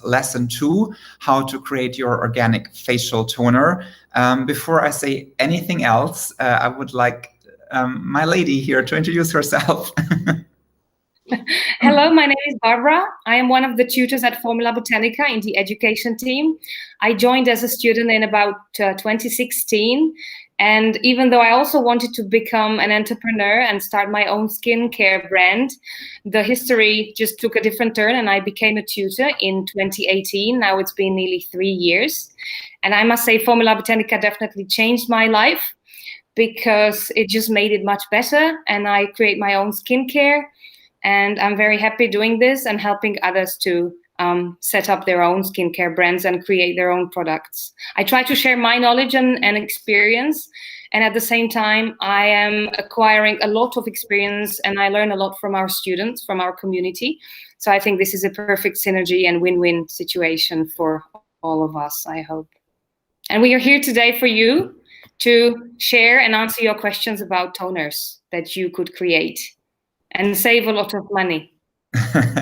lesson 2, how to create your organic facial toner. Before I say anything else, I would like my lady here to introduce herself. Hello, my name is Barbara. I am one of the tutors at Formula Botanica in the education team. I joined as a student in about 2016. And even though I also wanted to become an entrepreneur and start my own skincare brand, the history just took a different turn and I became a tutor in 2018. Now it's been nearly 3 years. And I must say Formula Botanica definitely changed my life because it just made it much better. And I create my own skincare. And I'm very happy doing this and helping others to set up their own skincare brands and create their own products. I try to share my knowledge and experience. And at the same time, I am acquiring a lot of experience and I learn a lot from our students, from our community. So I think this is a perfect synergy and win-win situation for all of us, I hope. And we are here today for you to share and answer your questions about toners that you could create and save a lot of money.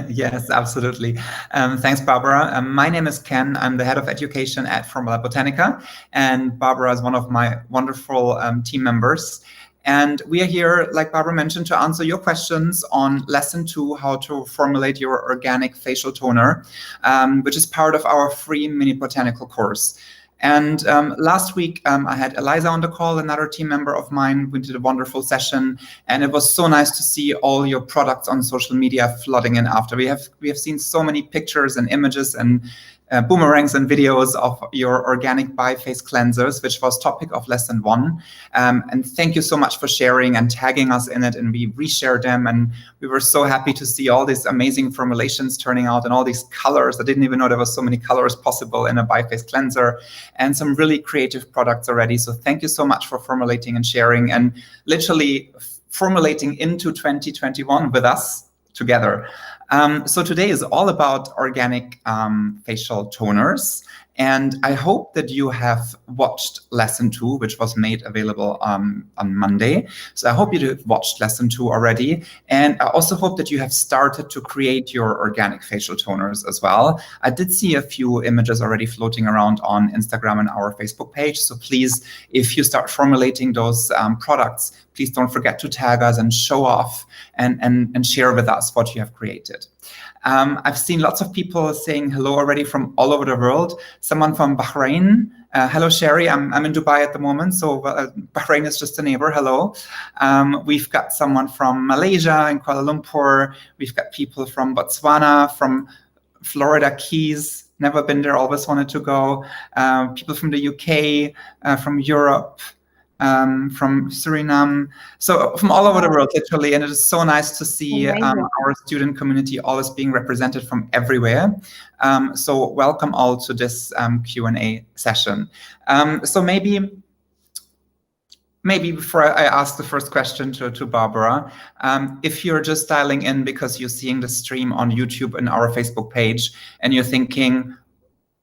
Yes, absolutely. Thanks, Barbara. My name is Ken. I'm the head of education at Formula Botanica, and Barbara is one of my wonderful team members. And we are here, like Barbara mentioned, to answer your questions on lesson 2, how to formulate your organic facial toner, which is part of our free Mini Botanical course. And last week, I had Eliza on the call, another team member of mine. We did a wonderful session, and it was so nice to see all your products on social media flooding in after. We have seen so many pictures and images and boomerangs and videos of your organic bi-phase cleansers, which was topic of lesson 1. And thank you so much for sharing and tagging us in it, and we reshared them. And we were so happy to see all these amazing formulations turning out and all these colors. I didn't even know there was so many colors possible in a bi-phase cleanser, and some really creative products already. So thank you so much for formulating and sharing and literally formulating into 2021 with us together. So today is all about organic facial toners. And I hope that you have watched lesson 2, which was made available on Monday. So I hope you have watched lesson 2 already. And I also hope that you have started to create your organic facial toners as well. I did see a few images already floating around on Instagram and our Facebook page. So please, if you start formulating those products, please don't forget to tag us and show off and share with us what you have created. I've seen lots of people saying hello already from all over the world. Someone from Bahrain. Hello, Sherry. I'm in Dubai at the moment, so Bahrain is just a neighbor. Hello. We've got someone from Malaysia in Kuala Lumpur. We've got people from Botswana, from Florida Keys. Never been there, always wanted to go. People from the UK, from Europe. From Suriname, so from all over the world, literally, and it is so nice to see our student community always being represented from everywhere. So welcome all to this Q&A session. So maybe before I ask the first question to Barbara, if you're just dialing in because you're seeing the stream on YouTube and our Facebook page, and you're thinking,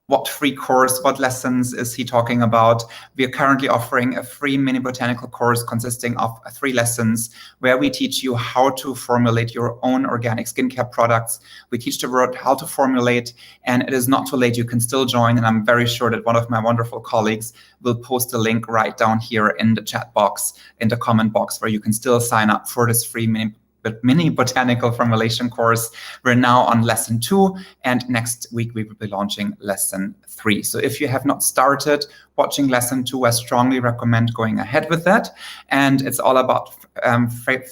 what free course, what lessons is he talking about? We are currently offering a free mini botanical course consisting of 3 lessons where we teach you how to formulate your own organic skincare products. We teach the world how to formulate, and it is not too late. You can still join, and I'm very sure that one of my wonderful colleagues will post a link right down here in the chat box, in the comment box, where you can still sign up for this free Mini Botanical Formulation Course. We're now on lesson 2, and next week we will be launching lesson 3. So if you have not started watching lesson 2, I strongly recommend going ahead with that. And it's all about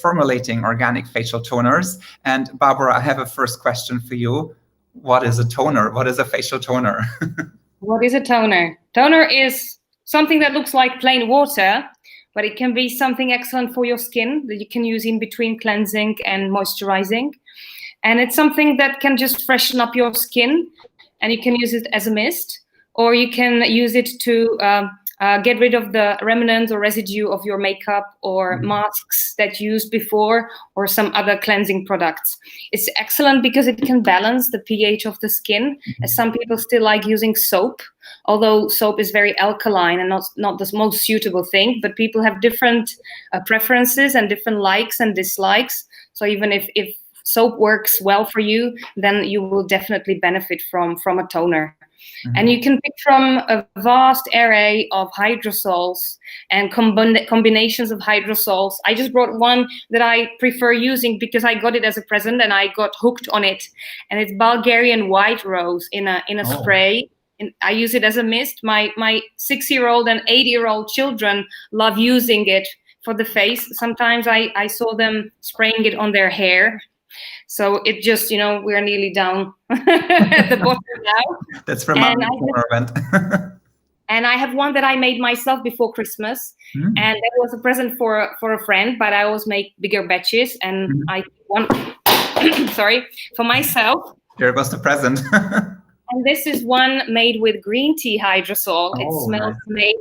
formulating organic facial toners. And Barbara, I have a first question for you. What is a toner? What is a facial toner? What is a toner? Toner is something that looks like plain water, but it can be something excellent for your skin that you can use in between cleansing and moisturizing. And it's something that can just freshen up your skin, and you can use it as a mist, or you can use it to get rid of the remnants or residue of your makeup or masks that you used before, or some other cleansing products. It's excellent because it can balance the pH of the skin, as some people still like using soap, although soap is very alkaline and not the most suitable thing, but people have different preferences and different likes and dislikes. So even if soap works well for you, then you will definitely benefit from a toner. And you can pick from a vast array of hydrosols and combinations of hydrosols. I just brought one that I prefer using because I got it as a present and I got hooked on it. And it's Bulgarian white rose in a spray. And I use it as a mist. My 6-year-old and 8-year-old children love using it for the face. Sometimes I saw them spraying it on their hair. So it just, we're nearly down at the bottom now. That's from our event. And I have one that I made myself before Christmas. And it was a present for a friend, but I always make bigger batches. And I want, for myself. There goes the present. And this is one made with green tea hydrosol. It smells amazing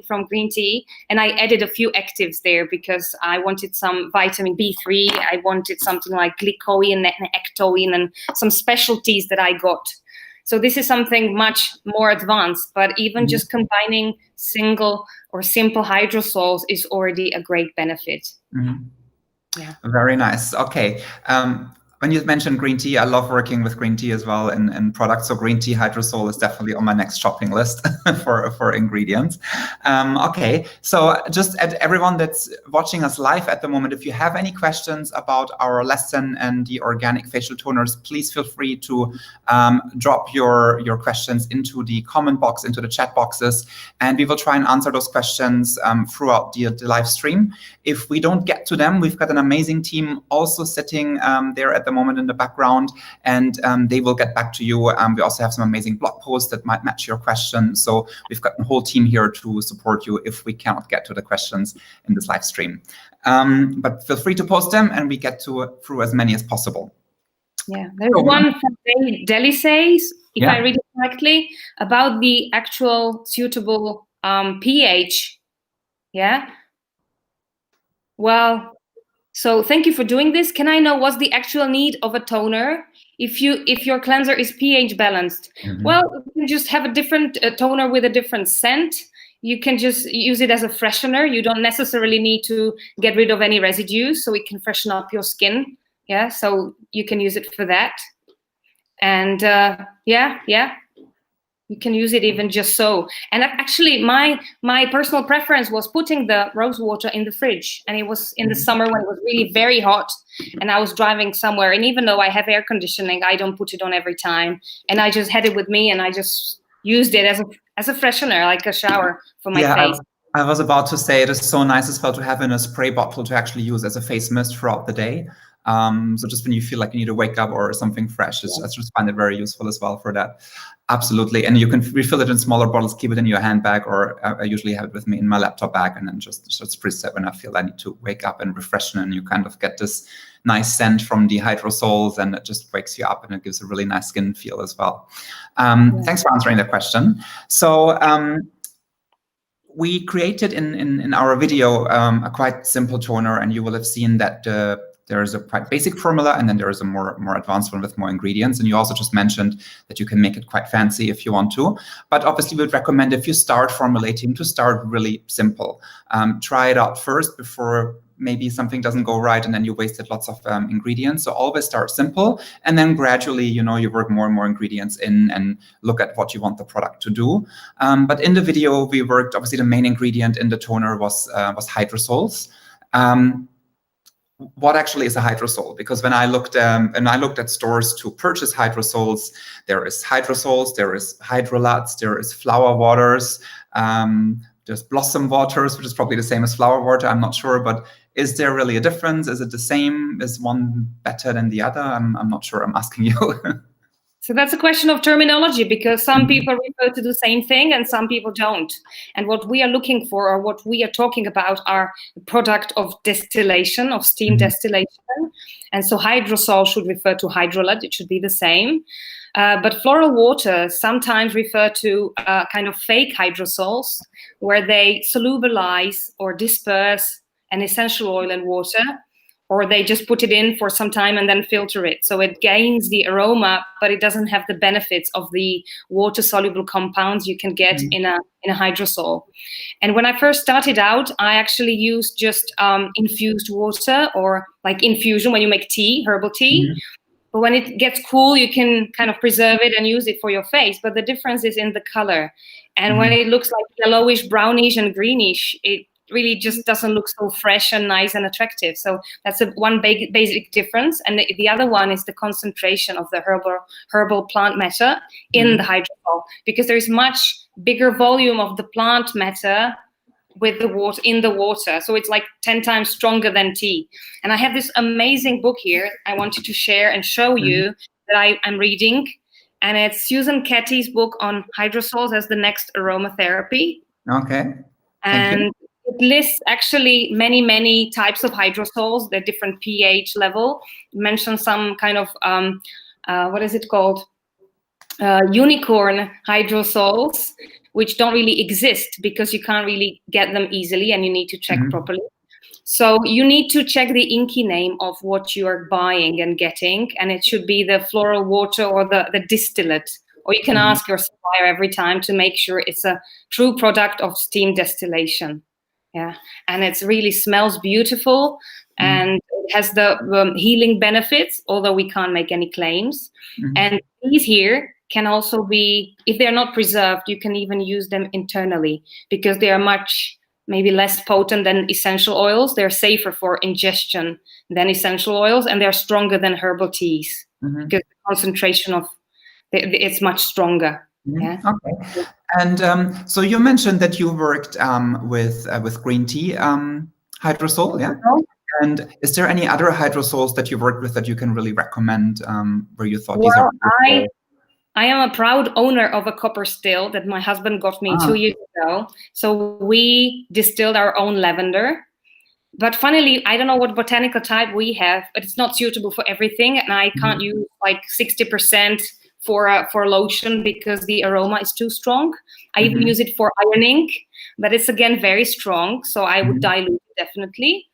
from green tea, and I added a few actives there because I wanted some vitamin B3. I wanted something like glycoin and ectoin and some specialties that I got. So this is something much more advanced, but even just combining single or simple hydrosols is already a great benefit. Yeah. Very nice. Okay. When you mentioned green tea, I love working with green tea as well in products. So green tea hydrosol is definitely on my next shopping list for ingredients. Okay, so just at everyone that's watching us live at the moment, if you have any questions about our lesson and the organic facial toners, please feel free to drop your questions into the comment box, into the chat boxes, and we will try and answer those questions throughout the live stream. If we don't get to them, we've got an amazing team also sitting there at the moment in the background, and they will get back to you. We also have some amazing blog posts that might match your question. So we've got a whole team here to support you if we cannot get to the questions in this live stream. But feel free to post them and we get through as many as possible. Yeah, there's one from Deli says, if I read it correctly, about the actual suitable pH. Yeah. Well, so thank you for doing this. Can I know what's the actual need of a toner if your cleanser is pH balanced? Well, you can just have a different toner with a different scent. You can just use it as a freshener. You don't necessarily need to get rid of any residues, so it can freshen up your skin. Yeah, so you can use it for that. And you can use it even just so. And actually, my personal preference was putting the rose water in the fridge. And it was in the summer when it was really very hot and I was driving somewhere. And even though I have air conditioning, I don't put it on every time. And I just had it with me and I just used it as a freshener, like a shower for my face. I was about to say it is so nice as well to have in a spray bottle to actually use as a face mist throughout the day. So just when you feel like you need to wake up or something fresh, I just find it very useful as well for that. Absolutely. And you can refill it in smaller bottles, keep it in your handbag, or I usually have it with me in my laptop bag and then just spritz it when I feel I need to wake up and refreshen. And you kind of get this nice scent from the hydrosols and it just wakes you up and it gives a really nice skin feel as well. Thanks for answering that question. So we created in our video a quite simple toner, and you will have seen that there is a quite basic formula, and then there is a more advanced one with more ingredients. And you also just mentioned that you can make it quite fancy if you want to. But obviously, we would recommend if you start formulating to start really simple. Try it out first before maybe something doesn't go right and then you wasted lots of ingredients. So always start simple, and then gradually, you work more and more ingredients in and look at what you want the product to do. But in the video, we worked, obviously the main ingredient in the toner was hydrosols. What actually is a hydrosol? Because when I looked at stores to purchase hydrosols, there is hydrosols, there is hydrolates, there is flower waters, there's blossom waters, which is probably the same as flower water. I'm not sure, but is there really a difference? Is it the same? Is one better than the other? I'm not sure. I'm asking you. So that's a question of terminology, because some people refer to the same thing and some people don't. And what we are looking for, or what we are talking about, are the product of distillation, of steam distillation. And so hydrosol should refer to hydrolat. It should be the same. But floral water sometimes refer to kind of fake hydrosols, where they solubilize or disperse an essential oil in water, or they just put it in for some time and then filter it. So it gains the aroma, but it doesn't have the benefits of the water-soluble compounds you can get in a hydrosol. And when I first started out, I actually used just infused water, or like infusion when you make tea, herbal tea. But when it gets cool, you can kind of preserve it and use it for your face. But the difference is in the color. And when it looks like yellowish, brownish, and greenish, it really just doesn't look so fresh and nice and attractive. So that's one basic difference. And the other one is the concentration of the herbal plant matter in the hydrosol, because there is much bigger volume of the plant matter with the water in the water. So it's like 10 times stronger than tea. And I have this amazing book here I wanted to share and show you that I'm reading. And it's Susan Ketty's book on hydrosols as the next aromatherapy. Okay. And it lists actually many types of hydrosols, their different pH level. It mentions some kind of, what is it called? Unicorn hydrosols, which don't really exist because you can't really get them easily and you need to check properly. So you need to check the INCI name of what you are buying and getting, and it should be the floral water or the distillate. Or you can ask your supplier every time to make sure it's a true product of steam distillation. Yeah, and it really smells beautiful, and it has the healing benefits, although we can't make any claims. And these here can also be, if they're not preserved, you can even use them internally because they are much maybe less potent than essential oils. They're safer for ingestion than essential oils, and they're stronger than herbal teas because the concentration of it's much stronger. Yeah. Okay. And so you mentioned that you worked with green tea hydrosol, yeah? And is there any other hydrosols that you worked with that you can really recommend where you thought these are good? I am a proud owner of a copper still that my husband got me 2 years ago. So we distilled our own lavender. But funnily, I don't know what botanical type we have, but it's not suitable for everything. And I can't use like 60% for lotion because the aroma is too strong. I even use it for ironing, but it's again very strong. So I would dilute it definitely.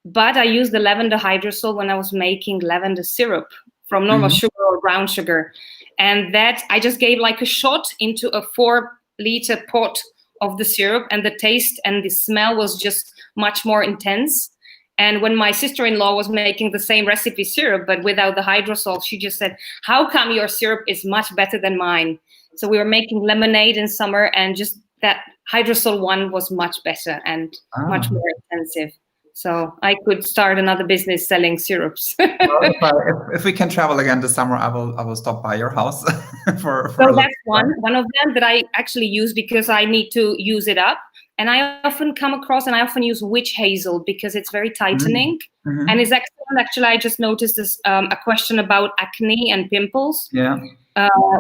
But I used the lavender hydrosol when I was making lavender syrup from normal sugar or brown sugar. And that I just gave like a shot into a 4-liter pot of the syrup, and the taste and the smell was just much more intense. And when my sister-in-law was making the same recipe syrup, but without the hydrosol, she just said, how come your syrup is much better than mine? So we were making lemonade in summer, and just that hydrosol one was much better and much more intensive. So I could start another business selling syrups. Well, if we can travel again this summer, I will stop by your house for so that's one of them that I actually use because I need to use it up. And I often come across, and I often use witch hazel because it's very tightening. And it's excellent. Actually, I just noticed this a question about acne and pimples. Yeah.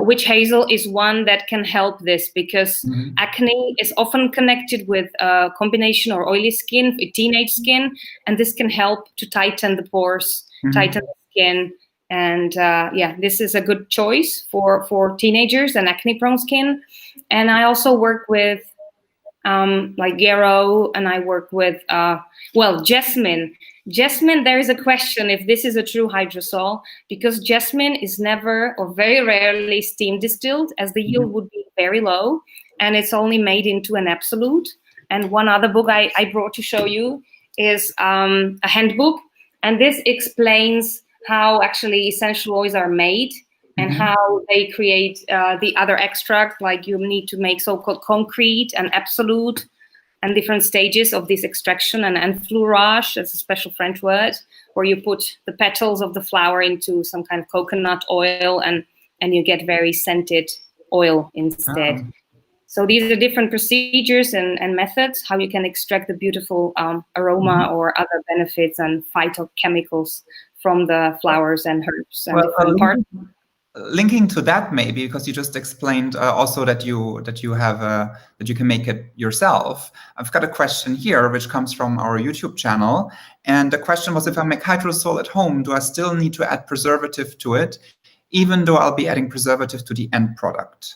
Witch hazel is one that can help this because acne is often connected with a combination or oily skin, teenage skin, and this can help to tighten the pores, tighten the skin. And yeah, this is a good choice for teenagers and acne-prone skin. And I also work with like yarrow, and I work with, jasmine. Jasmine, there is a question if this is a true hydrosol, because jasmine is never or very rarely steam distilled, as the yield would be very low, and it's only made into an absolute. And one other book I brought to show you is a handbook, and this explains how actually essential oils are made and how they create the other extract, like you need to make so-called concrete and absolute and different stages of this extraction, and enfleurage, that's a special French word, where you put the petals of the flower into some kind of coconut oil and you get very scented oil instead. So these are different procedures and methods, how you can extract the beautiful aroma or other benefits and phytochemicals from the flowers and herbs and different parts. Linking to that, maybe because you just explained also that you have that you can make it yourself. I've got a question here which comes from our YouTube channel, and the question was: if I make hydrosol at home, do I still need to add preservative to it, even though I'll be adding preservative to the end product?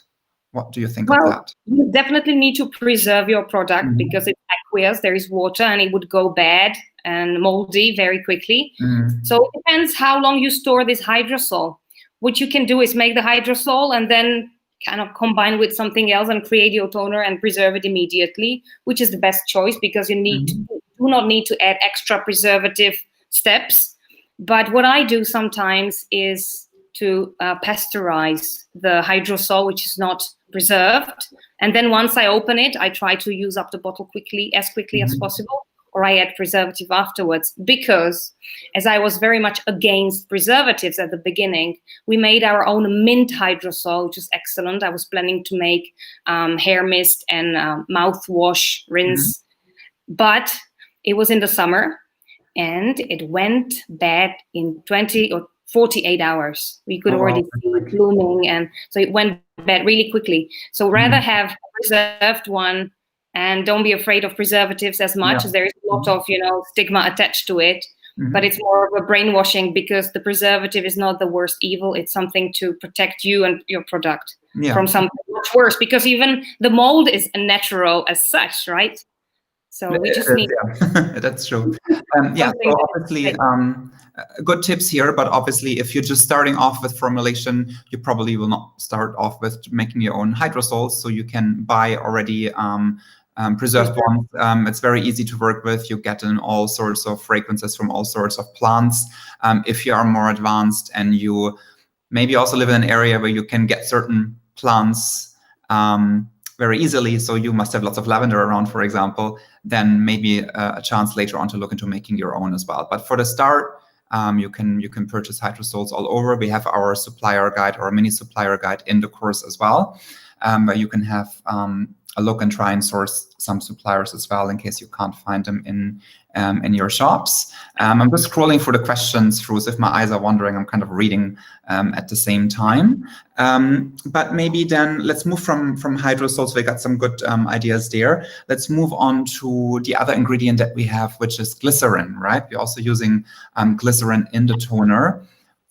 What do you think of Well, that? you definitely need to preserve your product because it's aqueous, there is water, and it would go bad and moldy very quickly. So it depends how long you store this hydrosol. What you can do is make the hydrosol and then kind of combine with something else and create your toner and preserve it immediately, which is the best choice because you do not need to add extra preservative steps. But what I do sometimes is to pasteurize the hydrosol, which is not preserved. And then once I open it, I try to use up the bottle quickly as possible, or I add preservative afterwards. Because as I was very much against preservatives at the beginning, we made our own mint hydrosol, which is excellent. I was planning to make hair mist and mouthwash, rinse, but it was in the summer and it went bad in 20 or 48 hours. We could already see it blooming, and so it went bad really quickly. So rather have a preserved one, and don't be afraid of preservatives as much, as there is a lot of stigma attached to it. But it's more of a brainwashing because the preservative is not the worst evil. It's something to protect you and your product from something much worse, because even the mold is natural as such, right? So we just need. That's true. So obviously, good tips here. But obviously, if you're just starting off with formulation, you probably will not start off with making your own hydrosols. So you can buy already preserved ones. It's very easy to work with. You get in all sorts of fragrances from all sorts of plants. If you are more advanced and you maybe also live in an area where you can get certain plants very easily, so you must have lots of lavender around, for example, then maybe a chance later on to look into making your own as well. But for the start, you can purchase hydrosols all over. We have our supplier guide or a mini supplier guide in the course as well, where you can have a look and try and source some suppliers as well in case you can't find them in your shops. I'm just scrolling through the questions, Ruth. If my eyes are wandering, I'm kind of reading at the same time. But maybe then let's move from hydrosols. We got some good ideas there. Let's move on to the other ingredient that we have, which is glycerin, right? We're also using glycerin in the toner.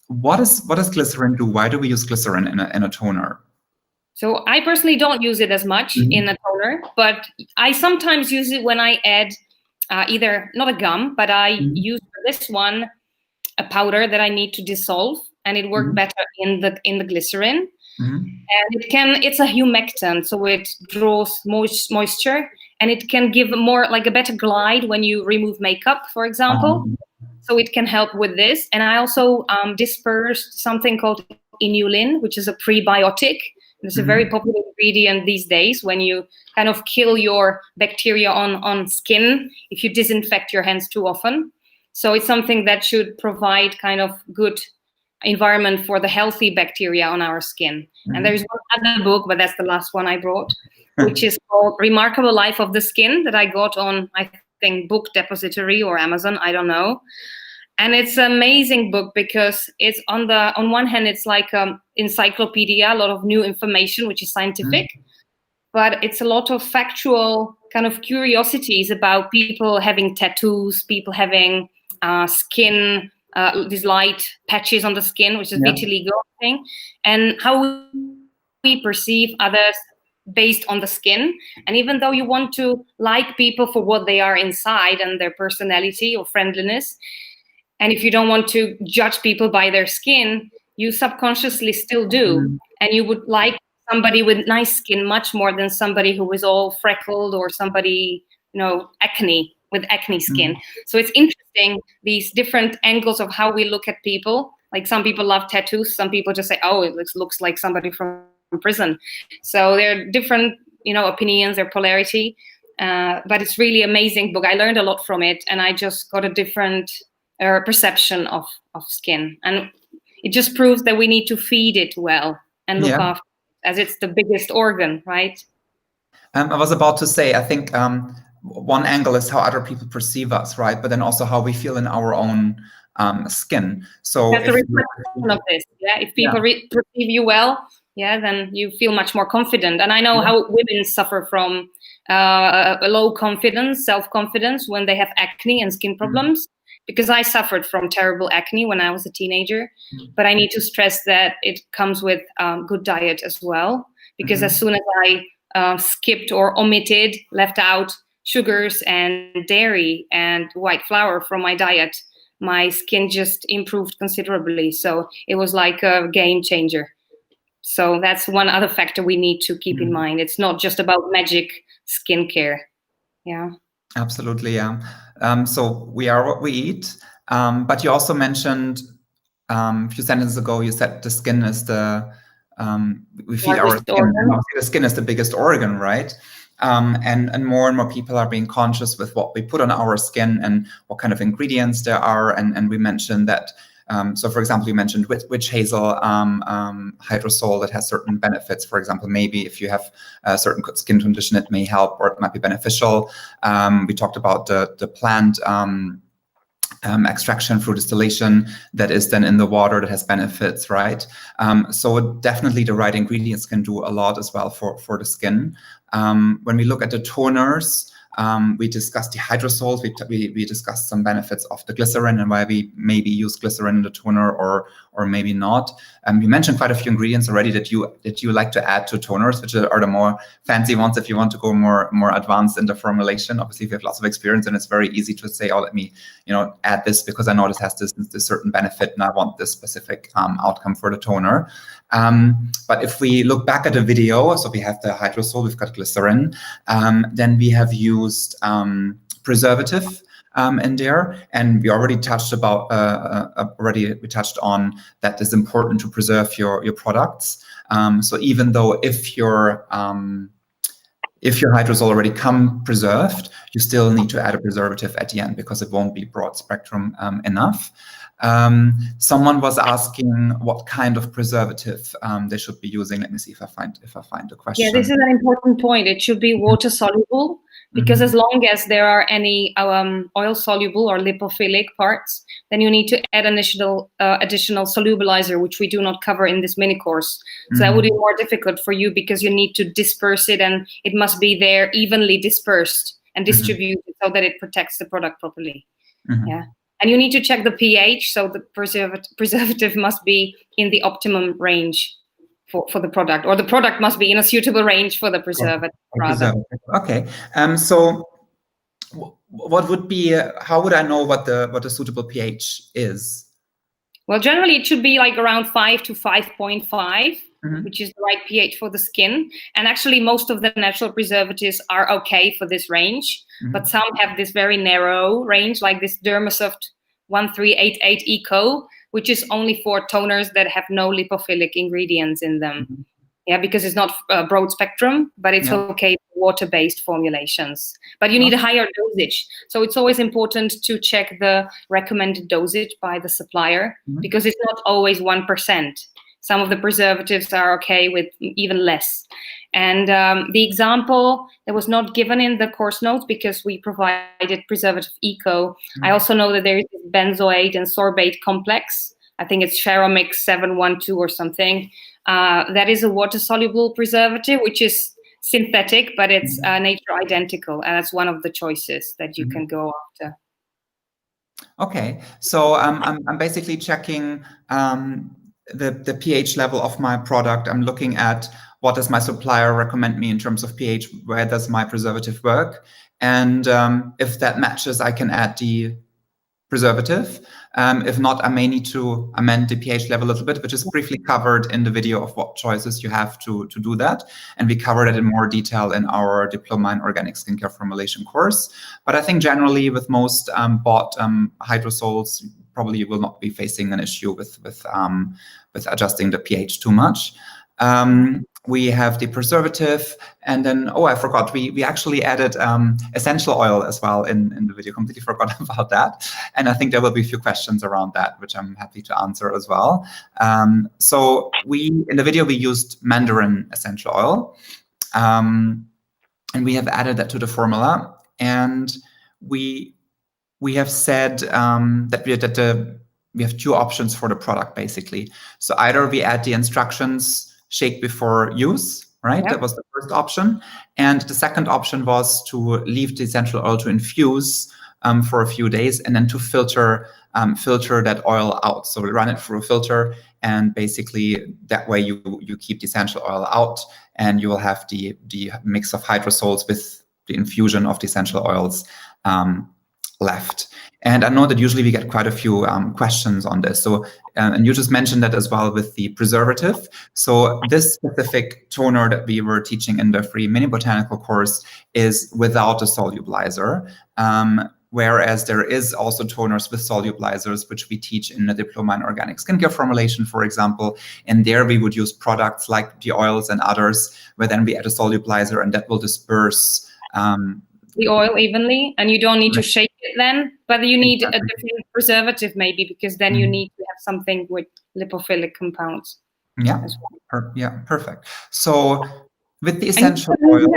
What does glycerin do? Why do we use glycerin in a toner? So I personally don't use it as much in a toner, but I sometimes use it when I add either, not a gum, but I use for this one a powder that I need to dissolve, and it works better in the glycerin. And it's a humectant, so it draws moisture, and it can give more like a better glide when you remove makeup, for example. So it can help with this. And I also dispersed something called inulin, which is a prebiotic. It's a very popular ingredient these days when you kind of kill your bacteria on skin if you disinfect your hands too often. So it's something that should provide kind of good environment for the healthy bacteria on our skin. And there is one other book, but that's the last one I brought, which is called Remarkable Life of the Skin, that I got on, I think, Book Depository or Amazon, I don't know. And it's an amazing book because it's on one hand, it's like encyclopedia, a lot of new information, which is scientific, but it's a lot of factual kind of curiosities about people having tattoos, people having skin, these light patches on the skin, which is vitiligo thing, and how we perceive others based on the skin. And even though you want to like people for what they are inside and their personality or friendliness, and if you don't want to judge people by their skin, you subconsciously still do. And you would like somebody with nice skin much more than somebody who is all freckled or somebody, with acne skin. So it's interesting, these different angles of how we look at people. Like some people love tattoos. Some people just say, oh, it looks like somebody from prison. So there are different, opinions, their polarity. But it's really amazing book. I learned a lot from it, and I just got a different perception of skin, and it just proves that we need to feed it well and look after it, as it's the biggest organ, right? I was about to say, I think one angle is how other people perceive us, right? But then also how we feel in our own skin. So that's the reflection of this. If people perceive you well, then you feel much more confident. And I know how women suffer from a low confidence, self-confidence when they have acne and skin problems. Because I suffered from terrible acne when I was a teenager, but I need to stress that it comes with good diet as well. because as soon as I skipped or omitted, left out sugars and dairy and white flour from my diet, my skin just improved considerably. So it was like a game changer. So that's one other factor we need to keep in mind. It's not just about magic skincare. Yeah. Absolutely, yeah. So we are what we eat. But you also mentioned a few sentences ago, you said the skin is we feed our skin, and obviously the skin is the biggest organ, right? And more people are being conscious with what we put on our skin and what kind of ingredients there are. And we mentioned that. So, for example, you mentioned witch hazel, hydrosol that has certain benefits. For example, maybe if you have a certain skin condition, it may help or it might be beneficial. We talked about the plant extraction through distillation that is then in the water that has benefits, right? So definitely the right ingredients can do a lot as well for the skin. When we look at the toners, we discussed the hydrosols. We discussed some benefits of the glycerin and why we maybe use glycerin in the toner or maybe not. You mentioned quite a few ingredients already that you like to add to toners, which are the more fancy ones if you want to go more advanced in the formulation. Obviously, if you have lots of experience, and it's very easy to say, oh, let me add this because I know this has this certain benefit and I want this specific outcome for the toner. But if we look back at the video, so we have the hydrosol, we've got glycerin, then we have used preservative in there, and we already touched on that it's important to preserve your products. So even though if your hydrosol already come preserved, you still need to add a preservative at the end because it won't be broad spectrum enough. Someone was asking what kind of preservative they should be using. Let me see if I find the question. Yeah, this is an important point. It should be water soluble, because as long as there are any oil soluble or lipophilic parts, then you need to add an additional solubilizer, which we do not cover in this mini course. So that would be more difficult for you because you need to disperse it, and it must be there evenly dispersed and distributed so that it protects the product properly. Yeah. And you need to check the pH, so the preservative must be in the optimum range for the product, or the product must be in a suitable range for the preservative. Okay. So what would be? How would I know what the suitable pH is? Well, generally it should be like around 5 to 5.5. Which is the right pH for the skin. And actually most of the natural preservatives are okay for this range, but some have this very narrow range, like this Dermasoft 1388 Eco, which is only for toners that have no lipophilic ingredients in them. Yeah, because it's not broad spectrum, but it's okay for water-based formulations. But you need a higher dosage. So it's always important to check the recommended dosage by the supplier, because it's not always 1%. Some of the preservatives are okay with even less. And the example that was not given in the course notes because we provided preservative eco. I also know that there is this benzoate and sorbate complex. I think it's Sharomix 712 or something. That is a water-soluble preservative, which is synthetic, but it's nature identical. And that's one of the choices that you can go after. Okay, so I'm basically checking the pH level of my product. I'm looking at what does my supplier recommend me in terms of pH, where does my preservative work, and if that matches, I can add the preservative. If not, I may need to amend the pH level a little bit, which is briefly covered in the video of what choices you have to do that. And we covered it in more detail in our Diploma in Organic Skincare Formulation course. But I think generally with most bought hydrosols, probably you will not be facing an issue with adjusting the pH too much. We have the preservative, and then, I forgot, we actually added essential oil as well in the video. Completely forgot about that. And I think there will be a few questions around that, which I'm happy to answer as well. So in the video, we used mandarin essential oil, and we have added that to the formula. And we have said that we have two options for the product, basically. So either we add the instructions, shake before use, right? Yep. That was the first option. And the second option was to leave the essential oil to infuse for a few days and then to filter that oil out. So we run it through a filter and basically that way you keep the essential oil out, and you will have the mix of hydrosols with the infusion of the essential oils left. And I know that usually we get quite a few questions on this. So, and you just mentioned that as well with the preservative. So this specific toner that we were teaching in the free Mini Botanical course is without a solubilizer. Whereas there is also toners with solubilizers, which we teach in the Diploma in Organic Skincare Formulation, for example. And there we would use products like the oils and others, where then we add a solubilizer and that will disperse the oil evenly, and you don't need to shake it then, but you need a different preservative maybe, because then you need to have something with lipophilic compounds. Yeah, well. Yeah, perfect. So with the essential oil,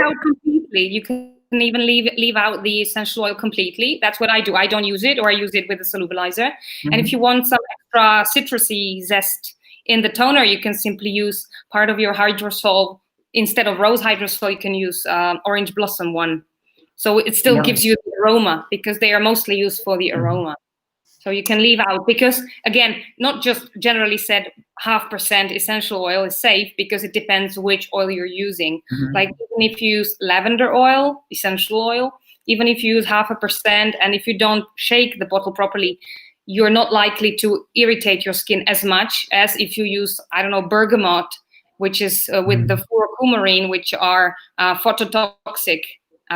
you can even leave out the essential oil completely. That's what I do. I don't use it, or I use it with a solubilizer. And if you want some extra citrusy zest in the toner, you can simply use part of your hydrosol. Instead of rose hydrosol, you can use orange blossom one. So it still gives you the aroma, because they are mostly used for the aroma. So you can leave out, because again, not just generally said 0.5% essential oil is safe, because it depends which oil you're using. Like even if you use lavender oil, essential oil, even if you use 0.5%, and if you don't shake the bottle properly, you're not likely to irritate your skin as much as if you use, I don't know, bergamot, which is with the fluorocoumarine, which are phototoxic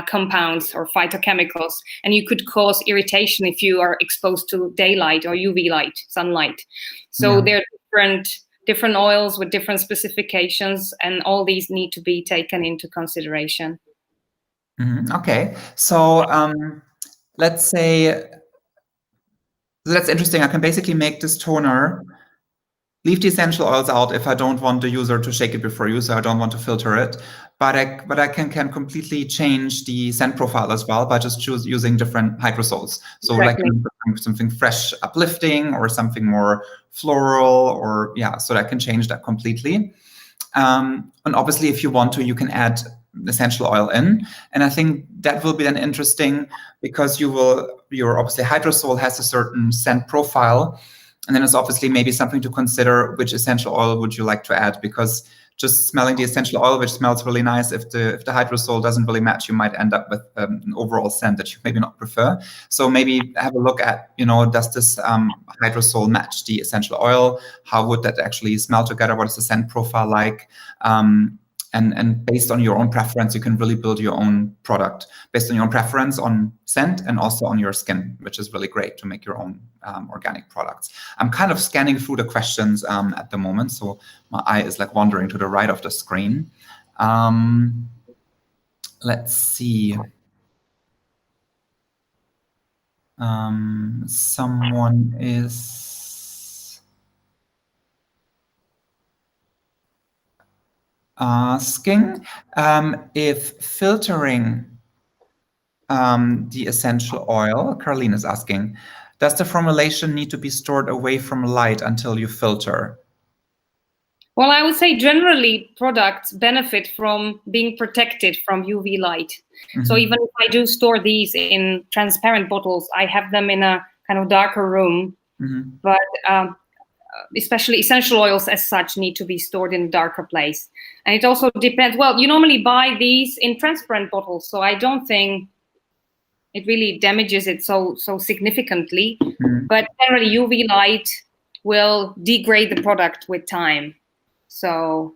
compounds or phytochemicals, and you could cause irritation if you are exposed to daylight or UV light, sunlight. So there are different oils with different specifications, and all these need to be taken into consideration. Okay, so let's say, that's interesting. I can basically make this toner, leave the essential oils out if I don't want the user to shake it before use, so I don't want to filter it. But I can completely change the scent profile as well by just using different hydrosols. So like something fresh, uplifting, or something more floral, or so I can change that completely. And obviously, if you want to, you can add essential oil in. And I think that will be then interesting, because your obviously hydrosol has a certain scent profile. And then it's obviously maybe something to consider, which essential oil would you like to add? Because just smelling the essential oil, which smells really nice, if the hydrosol doesn't really match, you might end up with an overall scent that you maybe not prefer. So maybe have a look at, does this hydrosol match the essential oil? How would that actually smell together? What is the scent profile like? And based on your own preference, you can really build your own product based on your own preference on scent and also on your skin, which is really great to make your own organic products. I'm kind of scanning through the questions at the moment, so my eye is like wandering to the right of the screen. Let's see. Someone is asking if filtering the essential oil. Caroline is asking, does the formulation need to be stored away from light until you filter? Well, I would say generally products benefit from being protected from UV light. So even if I do store these in transparent bottles, I have them in a kind of darker room. But especially essential oils as such need to be stored in a darker place. And it also depends. Well, you normally buy these in transparent bottles, so I don't think it really damages it so significantly. But generally UV light will degrade the product with time. So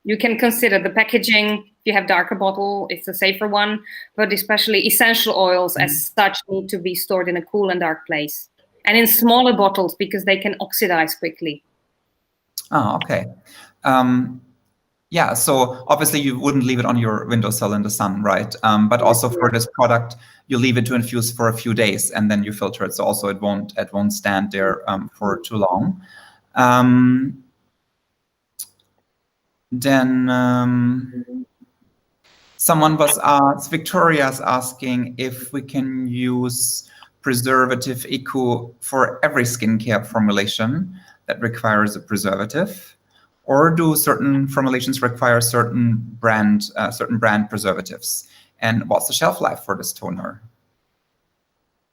you can consider the packaging. If you have darker bottle, it's a safer one, but especially essential oils as such need to be stored in a cool and dark place, and in smaller bottles, because they can oxidize quickly. Oh, okay. Yeah, so obviously you wouldn't leave it on your windowsill in the sun, right? But also for this product, you leave it to infuse for a few days and then you filter it. So also it won't stand there for too long. Then someone Victoria's asking if we can use preservative eco for every skincare formulation that requires a preservative, or do certain formulations require certain brand preservatives? And what's the shelf life for this toner?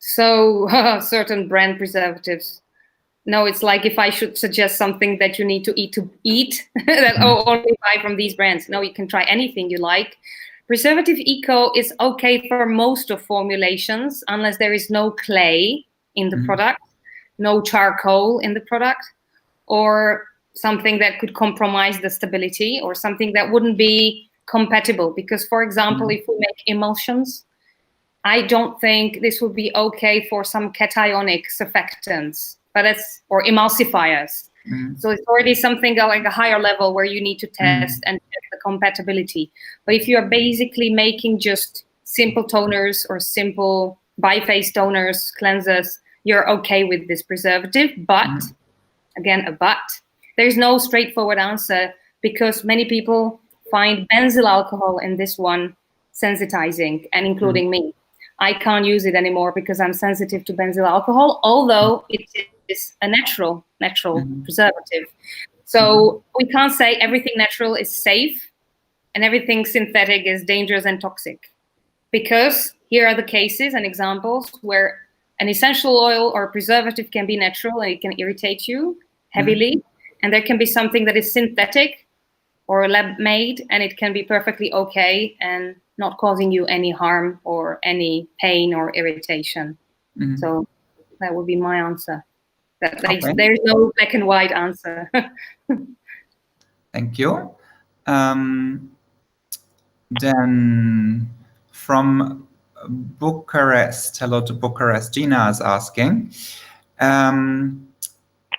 So certain brand preservatives. No, it's like if I should suggest something that you need to eat, that only buy from these brands. No, you can try anything you like. Preservative Eco is okay for most of formulations, unless there is no clay in the product, no charcoal in the product, or something that could compromise the stability, or something that wouldn't be compatible. Because, for example, if we make emulsions, I don't think this would be okay for some cationic surfactants, or emulsifiers. So it's already something like a higher level where you need to test and check the compatibility. But if you are basically making just simple toners or simple biphase toners, cleansers, you're okay with this preservative. But again, there's no straightforward answer, because many people find benzyl alcohol in this one sensitizing, and including me. I can't use it anymore because I'm sensitive to benzyl alcohol, although it is a natural preservative. So we can't say everything natural is safe and everything synthetic is dangerous and toxic, because here are the cases and examples where an essential oil or preservative can be natural and it can irritate you heavily, and there can be something that is synthetic or lab made, and it can be perfectly okay and not causing you any harm or any pain or irritation. So that would be my answer. There's no black and white answer. Thank you. Then from Bucharest, hello to Bucharest, Gina is asking,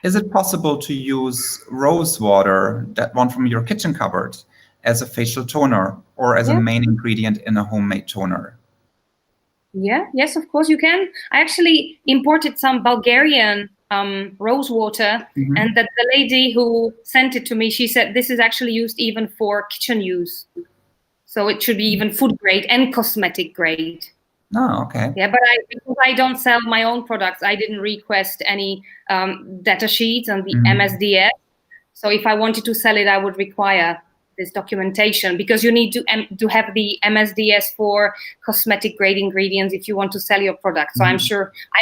is it possible to use rose water, that one from your kitchen cupboard, as a facial toner or as a main ingredient in a homemade toner? Yes, of course you can. I actually imported some Bulgarian rose water, and that the lady who sent it to me, she said this is actually used even for kitchen use. So it should be even food grade and cosmetic grade. Oh, okay. Yeah, but because I don't sell my own products, I didn't request any data sheets on the MSDS. So if I wanted to sell it, I would require this documentation, because you need to have the MSDS for cosmetic grade ingredients if you want to sell your product. So I'm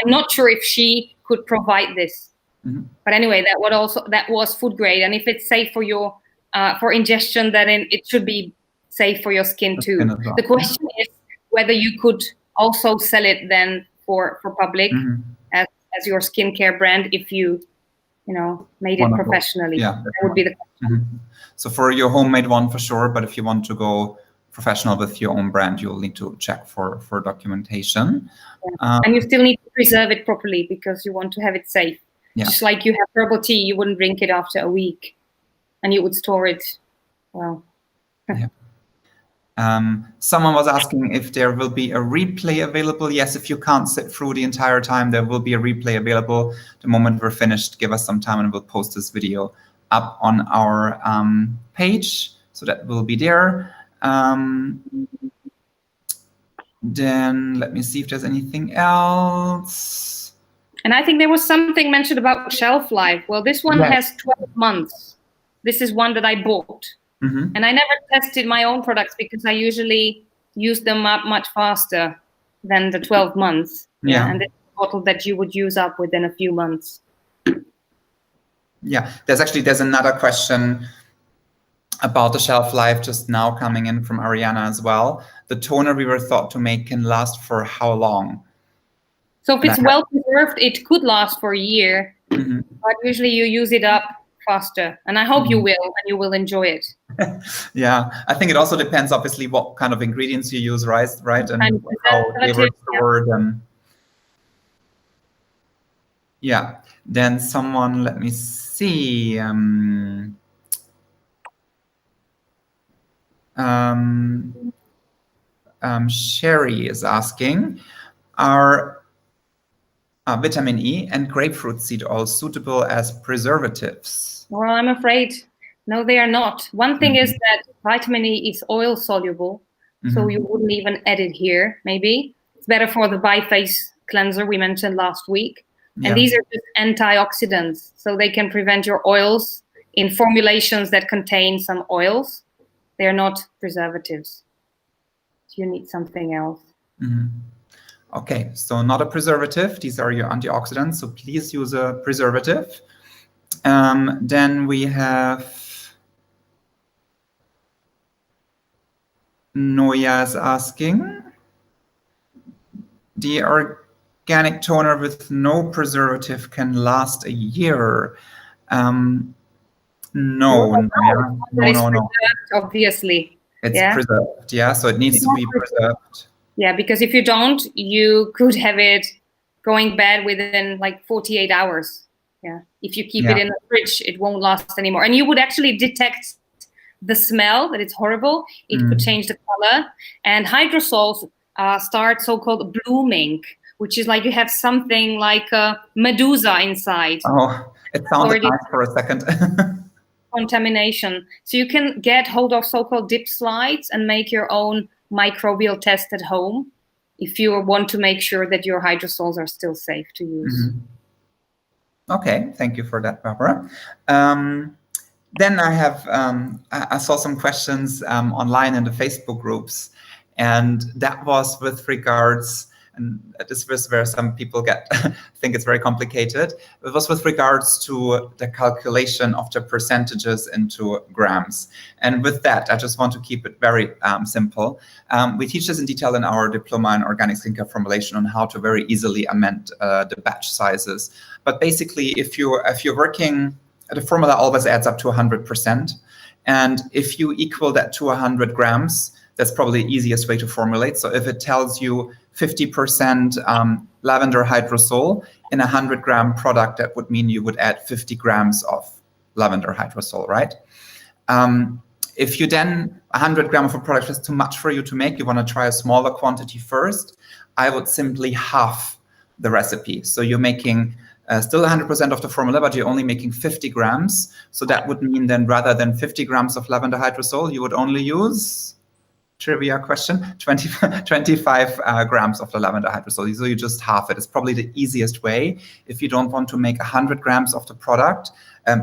not sure if she could provide this. But anyway, that was food grade, and if it's safe for your for ingestion, then it should be safe for your skin too. The question is whether you could also sell it then for public as your skincare brand, if you made it professionally. Yeah, that would be the question. So for your homemade one, for sure, but if you want to go professional with your own brand, you'll need to check for documentation. And you still need to preserve it properly, because you want to have it safe. Just like you have herbal tea, you wouldn't drink it after a week, and you would store it well. Someone was asking if there will be a replay available. Yes, if you can't sit through the entire time, there will be a replay available. The moment we're finished, give us some time and we'll post this video up on our page. So that will be there. Then let me see if there's anything else. And I think there was something mentioned about shelf life. Well, this one has 12 months. This is one that I bought. And I never tested my own products, because I usually use them up much faster than the 12 months. And it's a bottle that you would use up within a few months. Yeah, there's another question about the shelf life just now coming in from Ariana as well. The toner we were thought to make can last for how long? So if it's well preserved, it could last for a year. But usually you use it up faster, and I hope you will, and you will enjoy it. Yeah, I think it also depends, obviously, what kind of ingredients you use, right? And how they were stored. And then someone, let me see. Sherry is asking, are vitamin E and grapefruit seed oil suitable as preservatives? Well, I'm afraid, no, they are not. One thing is that vitamin E is oil soluble, so you wouldn't even add it here, maybe. It's better for the biphase cleanser we mentioned last week. And these are just antioxidants, so they can prevent your oils in formulations that contain some oils. They're not preservatives. You need something else. Okay, so not a preservative. These are your antioxidants, so please use a preservative. Then we have Noya is asking, the organic toner with no preservative can last a year. No, Noya. No. Obviously. It's preserved, yeah, so it needs to be preserved. Yeah, because if you don't, you could have it going bad within like 48 hours. Yeah, if you keep it in the fridge, it won't last anymore. And you would actually detect the smell, that it's horrible. It could change the color. And hydrosols start so-called blooming, which is like you have something like a medusa inside. Oh, it sounded nice for a second. Contamination. So you can get hold of so-called dip slides and make your own microbial test at home if you want to make sure that your hydrosols are still safe to use. Okay, thank you for that, Barbara. Then I have, I saw some questions online in the Facebook groups, and that was with regards, and this was where some people think it's very complicated. It was with regards to the calculation of the percentages into grams. And with that, I just want to keep it very simple. We teach this in detail in our diploma in organic skincare formulation on how to very easily amend the batch sizes. But basically, if you're working, the formula always adds up to 100%. And if you equal that to 100 grams, that's probably the easiest way to formulate. So if it tells you 50% lavender hydrosol in a 100-gram product, that would mean you would add 50 grams of lavender hydrosol, right? If you then, 100 grams of a product is too much for you to make, you want to try a smaller quantity first, I would simply half the recipe. So you're making still 100% of the formula, but you're only making 50 grams. So that would mean then rather than 50 grams of lavender hydrosol, you would only use, trivia question, 25 grams of the lavender hydrosol. So you just half it. It's probably the easiest way. If you don't want to make 100 grams of the product,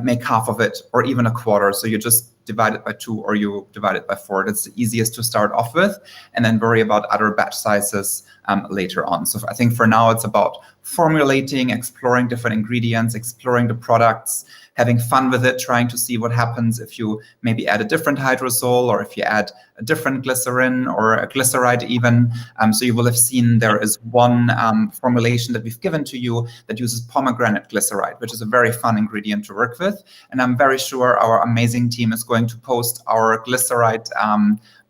make half of it or even a quarter. So you just divide it by 2 or you divide it by 4. That's the easiest to start off with, and then worry about other batch sizes later on. So I think for now it's about formulating, exploring different ingredients, exploring the products, having fun with it, trying to see what happens if you maybe add a different hydrosol or if you add a different glycerin or a glyceride even. So you will have seen there is one formulation that we've given to you that uses pomegranate glyceride, which is a very fun ingredient to work with. And I'm very sure our amazing team is going to post our glyceride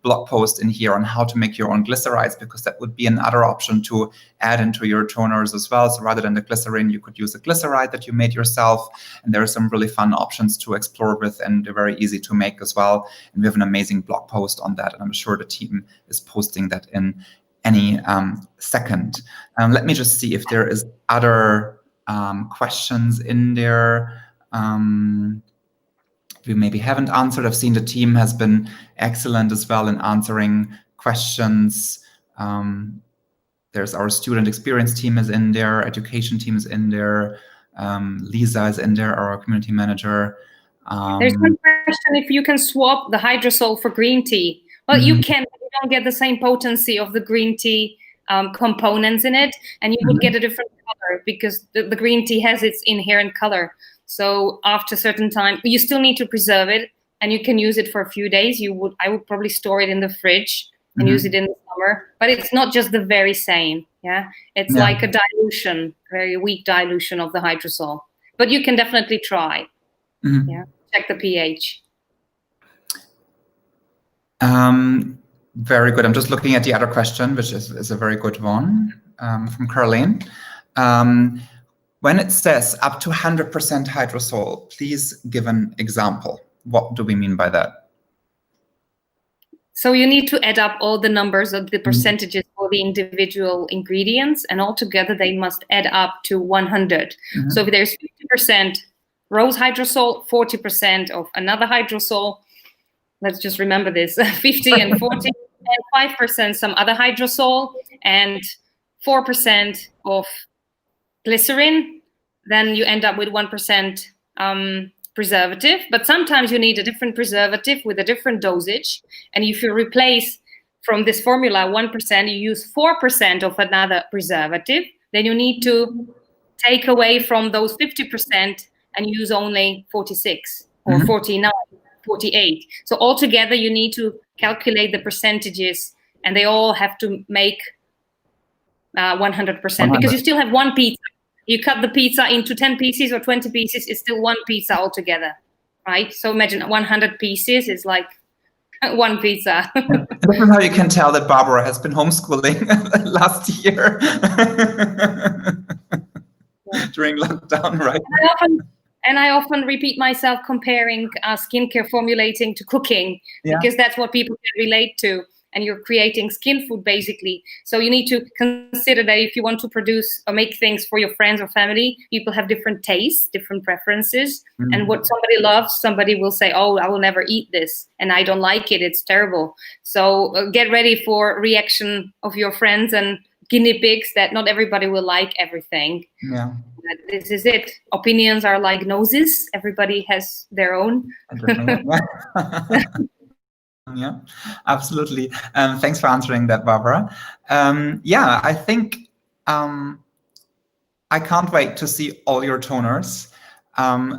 blog post in here on how to make your own glycerides, because that would be another option to add into your toners as well. So rather than the glycerin, you could use a glyceride that you made yourself. And there are some really fun options to explore with, and they're very easy to make as well. And we have an amazing blog post on that. And I'm sure the team is posting that in any second. Let me just see if there is other questions in there. We maybe haven't answered. I've seen the team has been excellent as well in answering questions. There's our student experience team is in there, education team is in there, Lisa is in there, our community manager. There's one question if you can swap the hydrosol for green tea. Well, you can, but you don't get the same potency of the green tea components in it, and you would get a different color because the green tea has its inherent color. So after a certain time, you still need to preserve it, and you can use it for a few days. I would probably store it in the fridge and use it in the summer. But it's not just the very same. Yeah, it's like a dilution, very weak dilution of the hydrosol. But you can definitely try. Yeah, check the pH. Very good. I'm just looking at the other question, which is a very good one from Caroline. When it says up to 100% hydrosol, please give an example. What do we mean by that? So you need to add up all the numbers of the percentages for the individual ingredients, and altogether they must add up to 100. So if there's 50% rose hydrosol, 40% of another hydrosol, let's just remember this, 50 and 40, and 5% some other hydrosol, and 4% of glycerin, then you end up with 1% preservative. But sometimes you need a different preservative with a different dosage. And if you replace from this formula, 1%, you use 4% of another preservative, then you need to take away from those 50% and use only 46 or 49, 48. So altogether, you need to calculate the percentages, and they all have to make 100%, because you still have one pizza. You cut the pizza into 10 pieces or 20 pieces, it's still one pizza altogether, right? So imagine 100 pieces is like one pizza. This is how you can tell that Barbara has been homeschooling last year during lockdown, right? And I often repeat myself comparing skincare formulating to cooking, because that's what people can relate to. And you're creating skin food, basically. So you need to consider that if you want to produce or make things for your friends or family, people have different tastes, different preferences. And what somebody loves, somebody will say, oh, I will never eat this, and I don't like it, it's terrible. So get ready for reaction of your friends and guinea pigs, that not everybody will like everything. Yeah. This is it. Opinions are like noses. Everybody has their own. Yeah, absolutely. Thanks for answering that, Barbara. Yeah, I think I can't wait to see all your toners.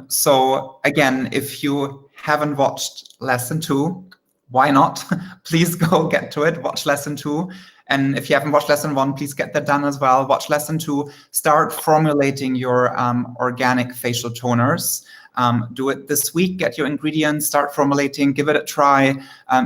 So again, if you haven't watched lesson 2, why not? Please go get to it, watch lesson 2. And if you haven't watched lesson 1, please get that done as well. Watch lesson 2, start formulating your organic facial toners. Do it this week, get your ingredients, start formulating, give it a try,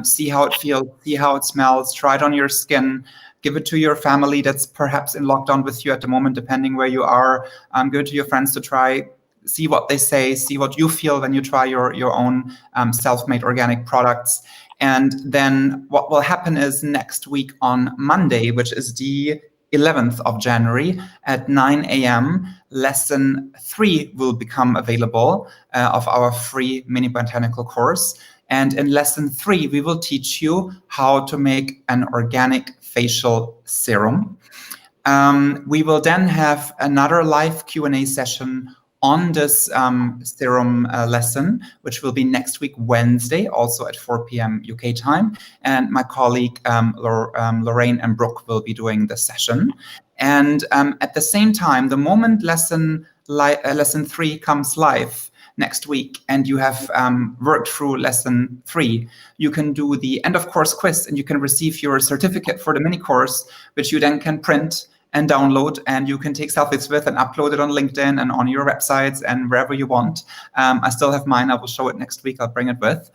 see how it feels, see how it smells, try it on your skin, give it to your family that's perhaps in lockdown with you at the moment, depending where you are. Go to your friends to try, see what they say, see what you feel when you try your own self-made organic products. And then what will happen is next week on Monday, which is the 11th of January at 9 a.m., lesson 3 will become available of our free Mini Botanical course. And in lesson 3, we will teach you how to make an organic facial serum. We will then have another live Q&A session on this serum lesson, which will be next week, Wednesday, also at 4 p.m. UK time. And my colleague, Lorraine and Brooke, will be doing the session. And at the same time, the moment lesson 3 comes live next week, and you have worked through lesson 3, you can do the end of course quiz, and you can receive your certificate for the mini course, which you then can print and download, and you can take selfies with and upload it on LinkedIn and on your websites and wherever you want. I still have mine. I will show it next week. I'll bring it with.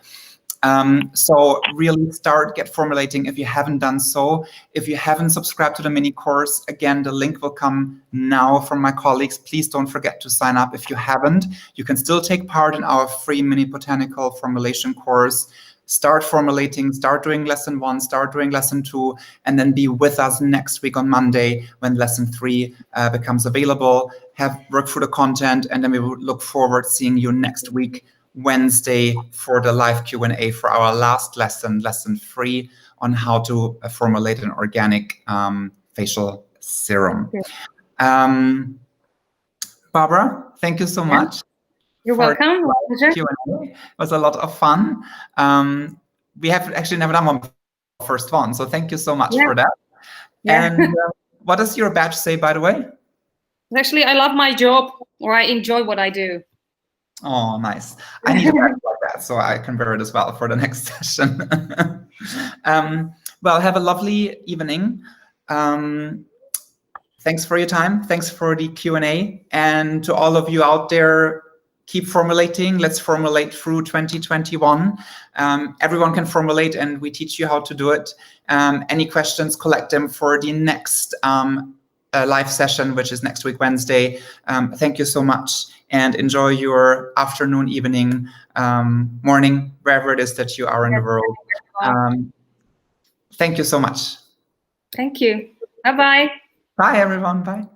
So really get formulating if you haven't done so. If you haven't subscribed to the mini course, again, the link will come now from my colleagues. Please don't forget to sign up. If you haven't, you can still take part in our free Mini Botanical Formulation course. Start formulating, start doing lesson 1, start doing lesson 2, and then be with us next week on Monday when lesson 3 becomes available. Work through the content, and then we will look forward to seeing you next week, Wednesday, for the live Q&A for our last lesson, lesson 3, on how to formulate an organic facial serum. Barbara, thank you so much. You're welcome. It was a lot of fun. We have actually never done one first one, so thank you so much for that. And what does your badge say, by the way? Actually, I love my job, or I enjoy what I do. Oh, nice. I need a badge like that, so I can wear it as well for the next session. Well, have a lovely evening. Thanks for your time. Thanks for the Q&A. And to all of you out there, keep formulating. Let's formulate through 2021. Everyone can formulate, and we teach you how to do it. Any questions, collect them for the next live session, which is next week, Wednesday. Thank you so much, and enjoy your afternoon, evening, morning, wherever it is that you are in the world. Thank you so much. Thank you. Bye-bye. Bye, everyone. Bye.